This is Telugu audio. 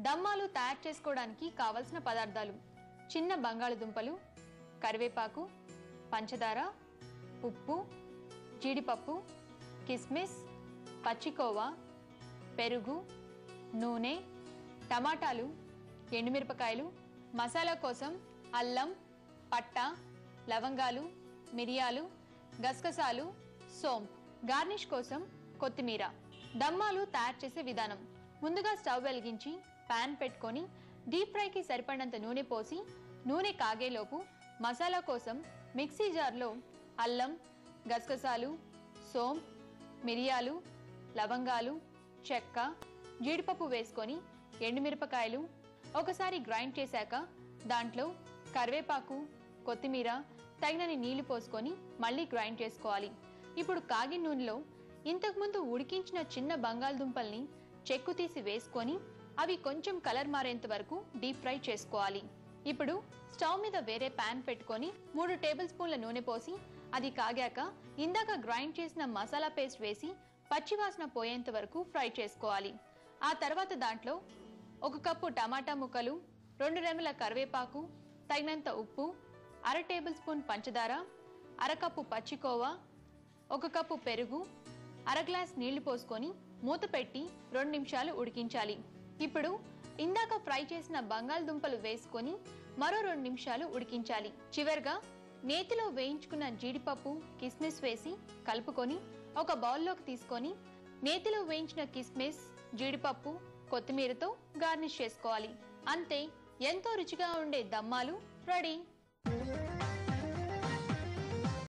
దమ్మాలు తయారు చేసుకోవడానికి కావలసిన పదార్థాలు: చిన్న బంగాళదుంపలు, కరివేపాకు, పంచదార, ఉప్పు, జీడిపప్పు, కిస్మిస్, పచ్చికోవా, పెరుగు, నూనె, టమాటాలు, ఎండుమిరపకాయలు, మసాలా కోసం అల్లం, పట్ట, లవంగాలు, మిరియాలు, గసగసాలు, సోంపు. గార్నిష్ కోసం కొత్తిమీర. దమ్మాలు తయారు చేసే విధానం: ముందుగా స్టవ్ వెలిగించి పాన్ పెట్టుకొని డీప్ ఫ్రైకి సరిపడినంత నూనె పోసి నూనె కాగేలోపు మసాలా కోసం మిక్సీ జార్లో అల్లం, గసగసాలు, సోంపు, మిరియాలు, లవంగాలు, చెక్క, జీడిపప్పు వేసుకొని ఎండుమిరపకాయలు ఒకసారి గ్రైండ్ చేశాక దాంట్లో కరివేపాకు, కొత్తిమీర, తగినన్ని నీళ్లు పోసుకొని మళ్ళీ గ్రైండ్ చేసుకోవాలి. ఇప్పుడు కాగిన నూనెలో ఇంతకుముందు ఉడికించిన చిన్న బంగాళదుంపల్ని చెక్కు తీసి వేసుకొని అవి కొంచెం కలర్ మారేంత వరకు డీప్ ఫ్రై చేసుకోవాలి. ఇప్పుడు స్టవ్ మీద వేరే పాన్ పెట్టుకొని 3 టేబుల్ స్పూన్ల నూనె పోసి అది కాగాక ఇందాక గ్రైండ్ చేసిన మసాలా పేస్ట్ వేసి పచ్చివాసన పోయేంత వరకు ఫ్రై చేసుకోవాలి. ఆ తర్వాత దాంట్లో 1 కప్పు టమాటా ముక్కలు, 2 రెమ్మల కరివేపాకు, తగినంత ఉప్పు, 1/2 టేబుల్ స్పూన్ పంచదార, 1/2 కప్పు పచ్చికోవా, 1 కప్పు పెరుగు, 1/2 గ్లాస్ నీళ్లు పోసుకొని మూత పెట్టి 2 నిమిషాలు ఉడికించాలి. ఇప్పుడు ఇందాక ఫ్రై చేసిన బంగాళదుంపలు వేసుకొని మరో 2 నిమిషాలు ఉడికించాలి. చివరిగా నేతిలో వేయించుకున్న జీడిపప్పు, కిస్మిస్ వేసి కలుపుకొని ఒక బౌల్లోకి తీసుకొని నేతిలో వేయించిన కిస్మిస్, జీడిపప్పు, కొత్తిమీరతో గార్నిష్ చేసుకోవాలి. అంతే, ఎంతో రుచిగా ఉండే దమ్మాలు రెడీ.